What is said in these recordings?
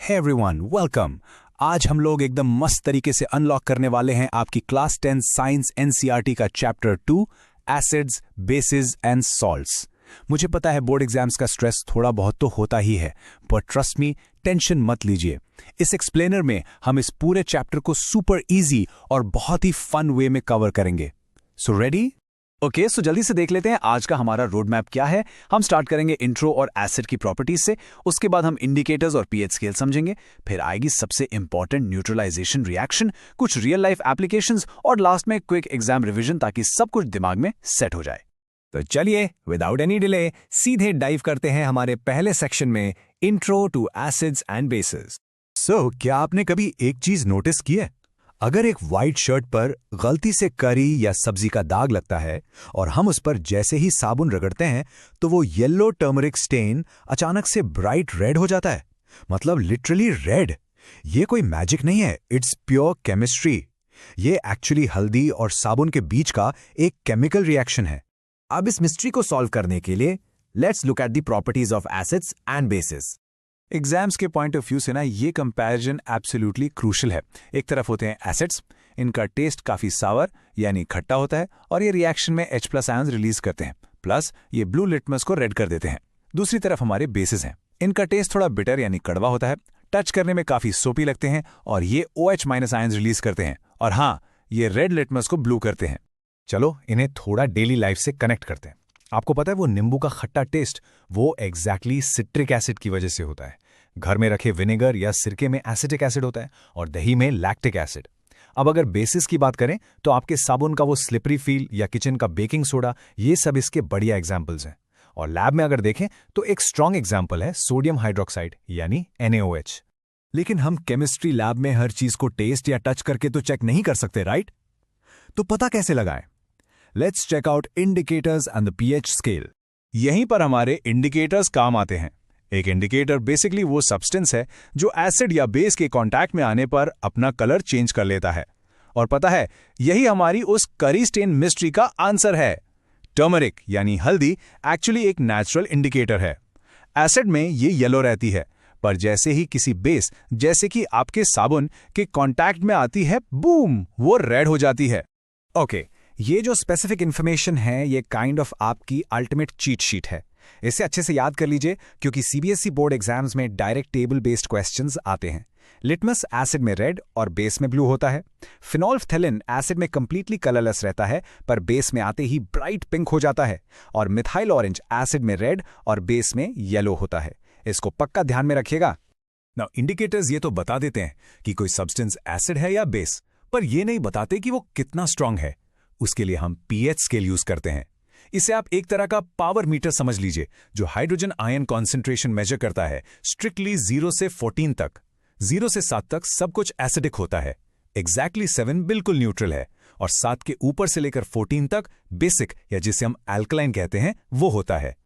Hey everyone, welcome. आज हम लोग एकदम मस्त तरीके से अनलॉक करने वाले हैं आपकी क्लास 10 साइंस एनसीईआरटी का chapter 2 acids, basis and salts. मुझे पता है बोर्ड एग्जाम्स का स्ट्रेस थोड़ा बहुत तो होता ही है, बट ट्रस्ट मी, टेंशन मत लीजिए। इस एक्सप्लेनर में हम इस पूरे चैप्टर को सुपर इजी और बहुत ही फन वे में कवर करेंगे। So ready? ओके, सो जल्दी से देख लेते हैं आज का हमारा रोड मैप क्या है। हम स्टार्ट करेंगे इंट्रो और एसिड की प्रॉपर्टीज से, उसके बाद हम इंडिकेटर्स और पीएच स्केल समझेंगे, फिर आएगी सबसे इंपॉर्टेंट न्यूट्रलाइजेशन रिएक्शन, कुछ रियल लाइफ एप्लीकेशंस और लास्ट में क्विक एग्जाम रिवीजन, ताकि सब कुछ दिमाग में सेट हो जाए। तो चलिए विदाउट एनी डिले सीधे डाइव करते हैं हमारे पहले सेक्शन में, intro to acids and bases. So क्या आपने कभी एक चीज नोटिस की है? अगर एक वाइट शर्ट पर गलती से करी या सब्जी का दाग लगता है और हम उस पर जैसे ही साबुन रगड़ते हैं तो वो येलो टर्मरिक स्टेन अचानक से ब्राइट रेड हो जाता है। मतलब लिटरली रेड। ये कोई मैजिक नहीं है, इट्स प्योर केमिस्ट्री। ये एक्चुअली हल्दी और साबुन के बीच का एक केमिकल रिएक्शन है। अब इस मिस्ट्री को सॉल्व करने के लिए let's look at the properties of acids and basis. Exams के पॉइंट ऑफ व्यू से ना ये कंपैरिजन एब्सोल्युटली क्रूशल है। एक तरफ होते हैं एसिड्स, इनका टेस्ट काफी सावर यानी खट्टा होता है और ये रिएक्शन में H+ आयंस रिलीज करते हैं, प्लस ये ब्लू लिटमस को रेड कर देते हैं। दूसरी तरफ हमारे बेसिस हैं, इनका टेस्ट थोड़ा बिटर यानी कड़वा होता है, टच करने में काफी सोपी लगते हैं और ये OH- आयंस रिलीज करते हैं, और हाँ, ये रेड लिटमस को ब्लू करते हैं। चलो इन्हें थोड़ा डेली लाइफ से कनेक्ट करते हैं। आपको पता है वो नींबू का खट्टा टेस्ट, वो एग्जैक्टली सिट्रिक एसिड की वजह से होता है। घर में रखे विनेगर या सिरके में एसिटिक एसिड होता है और दही में लैक्टिक एसिड। अब अगर बेसिस की बात करें तो आपके साबुन का वो स्लिपरी फील या किचन का बेकिंग सोडा, ये सब इसके बढ़िया एग्जाम्पल्स हैं। और लैब में अगर देखें तो एक स्ट्रॉन्ग एग्जाम्पल है सोडियम हाइड्रोक्साइड यानी NaOH। लेकिन हम केमिस्ट्री लैब में हर चीज को टेस्ट या टच करके तो चेक नहीं कर सकते, राइट? तो पता कैसे लगाएं? Let's check out indicators and the pH scale. यहीं पर हमारे इंडिकेटर्स काम आते हैं। एक इंडिकेटर बेसिकली वो सब्सटेंस है जो एसिड या बेस के कांटेक्ट में आने पर अपना कलर चेंज कर लेता है। और पता है, यही हमारी उस करी स्टेन मिस्ट्री का आंसर है। टर्मरिक यानी हल्दी एक्चुअली एक नेचुरल इंडिकेटर है। एसिड में ये येलो रहती है, पर जैसे ही किसी बेस जैसे कि आपके साबुन के कांटेक्ट में आती है, बूम, वो रेड हो जाती है। ओके, ये जो स्पेसिफिक इंफॉर्मेशन है ये काइंड ऑफ आपकी अल्टीमेट चीट शीट है। इसे अच्छे से याद कर लीजिए क्योंकि सीबीएसई बोर्ड एग्जाम्स में डायरेक्ट टेबल बेस्ड क्वेश्चंस आते हैं। लिटमस एसिड में रेड और बेस में ब्लू होता है। फिनोल्फ्थेलिन एसिड में कंप्लीटली कलरलेस रहता है पर बेस में आते ही ब्राइट पिंक हो जाता है। और मिथाइल ऑरेंज एसिड में रेड और बेस में येलो होता है। इसको पक्का ध्यान में रखिएगा। नाउ इंडिकेटर्स ये तो बता देते हैं कि कोई सब्सटेंस एसिड है या बेस, पर ये नहीं बताते कि वो कितना स्ट्रांग है। उसके लिए हम पीएच स्केल यूज करते हैं। इसे आप एक तरह का पावर मीटर समझ लीजिए, जो हाइड्रोजन आयन कॉन्सेंट्रेशन मेजर करता है स्ट्रिक्टली 0 से 14 तक। 0 से 7 तक सब कुछ एसिडिक होता है, एग्जैक्टली 7 बिल्कुल न्यूट्रल है, और 7 के ऊपर से लेकर 14 तक बेसिक या जिसे हम एल्कलाइन कहते हैं वो होता है।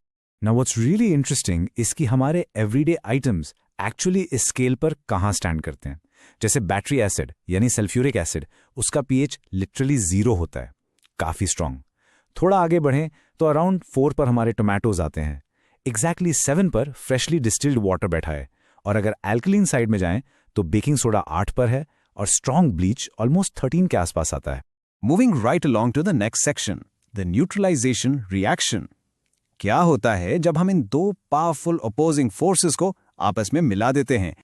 Now what's really interesting is कि हमारे एवरीडे आइटम्स एक्चुअली इस स्केल पर कहां स्टैंड करते हैं। जैसे बैटरी एसिड यानी सल्फ्यूरिक एसिड, उसका पीएच लिटरली 0 होता है, काफी स्ट्रांग। थोड़ा आगे बढ़ें तो अराउंड 4 पर हमारे टोमेटोज आते हैं, एग्जैक्टली 7 पर फ्रेशली डिस्टिल्ड वाटर बैठा है। और अगर एल्कलीन साइड में जाएं तो बेकिंग सोडा 8 पर है और स्ट्रांग ब्लीच ऑलमोस्ट 13 के आसपास आता है। Moving right along to the next section, the neutralisation reaction. क्या होता है जब हम इन दो पावरफुल अपोजिंग फोर्सेस को आपस में मिला देते हैं?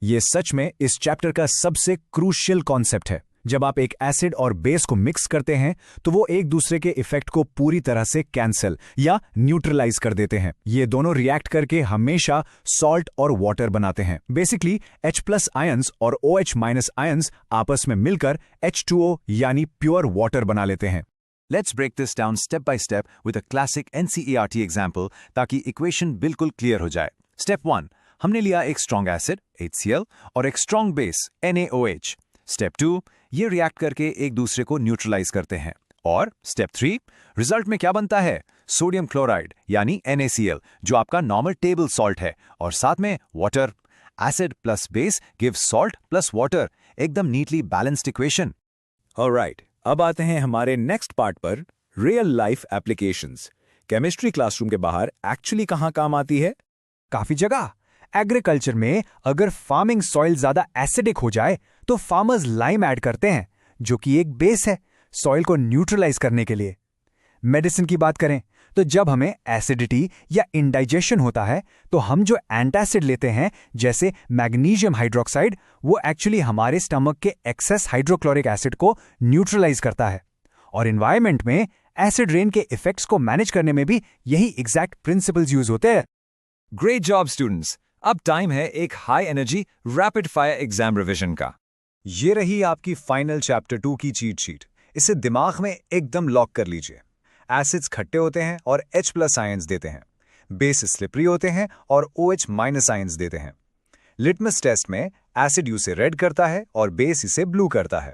ये सच में इस चैप्टर का सबसे क्रूशियल कॉन्सेप्ट है। जब आप एक एसिड और बेस को मिक्स करते हैं तो वो एक दूसरे के इफेक्ट को पूरी तरह से कैंसिल या न्यूट्रलाइज कर देते हैं। ये दोनों रिएक्ट करके हमेशा सॉल्ट और वाटर बनाते हैं। बेसिकली H+ आयंस और OH- आयंस आपस में मिलकर H2O यानी प्योर वाटर बना लेते हैं। Let's break this down step by step with a classic NCERT example ताकि इक्वेशन बिल्कुल क्लियर हो जाए। Step 1, हमने लिया एक स्ट्रॉन्ग एसिड HCl और एक स्ट्रॉन्ग बेस NaOH। स्टेप 2, ये रिएक्ट करके एक दूसरे को न्यूट्रलाइज करते हैं। और स्टेप 3, रिजल्ट में क्या बनता है? सोडियम क्लोराइड यानी NaCl, जो आपका नॉर्मल टेबल सॉल्ट है, और साथ में water. Acid plus base give salt plus water, एकदम नीटली बैलेंस्ड इक्वेशन। ऑलराइट, अब आते हैं हमारे नेक्स्ट पार्ट पर, real life applications. Chemistry classroom के बाहर एक्चुअली कहां काम आती है? काफी जगह। एग्रीकल्चर में अगर फार्मिंग सॉइल ज्यादा एसिडिक हो जाए तो फार्मर्स लाइम ऐड करते हैं, जो कि एक बेस है सॉइल को न्यूट्रलाइज करने के लिए। मेडिसिन की बात करें तो जब हमें एसिडिटी या इंडाइजेशन होता है तो हम जो एंटासिड लेते हैं जैसे मैग्नीशियम हाइड्रोक्साइड, वो एक्चुअली हमारे स्टमक के एक्सेस हाइड्रोक्लोरिक एसिड को न्यूट्रलाइज करता है। और एनवायरमेंट में एसिड रेन के इफेक्ट्स को मैनेज करने में भी यही एग्जैक्ट प्रिंसिपल्स यूज होते हैं। Great job students. अब टाइम है एक high energy rapid fire exam revision का। ये रही आपकी फाइनल चैप्टर 2 की चीट शीट। इसे दिमाग में एकदम लॉक कर लीजिए। एसिड्स खट्टे होते हैं और H+ आयंस देते हैं। बेस स्लिपरी होते हैं और OH- आयंस देते हैं। लिटमस टेस्ट में एसिड इसे रेड करता है और बेस इसे ब्लू करता है।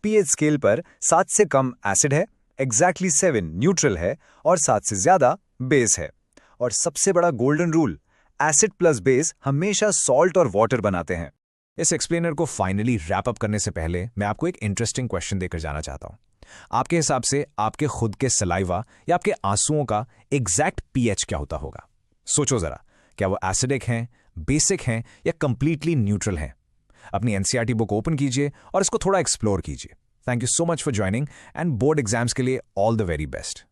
पीएच स्केल पर 7 से कम एसिड है, एग्जैक्टली 7 न्यूट्रल है और 7 से ज्यादा बेस है। और सबसे बड़ा golden rule, acid plus base हमेशा सॉल्ट और वाटर बनाते हैं। इस एक्सप्लेनर को फाइनली रैप अप करने से पहले मैं आपको एक इंटरेस्टिंग क्वेश्चन देकर जाना चाहता हूं। आपके हिसाब से आपके खुद के सलाइवा या आपके आंसुओं का एग्जैक्ट पीएच क्या होता होगा? सोचो जरा, क्या वो एसिडिक हैं, बेसिक हैं या कंप्लीटली न्यूट्रल हैं? अपनी एनसीईआरटी बुक ओपन कीजिए और इसको थोड़ा एक्सप्लोर कीजिए। Thank you so much for joining and board exams के लिए ऑल द वेरी बेस्ट।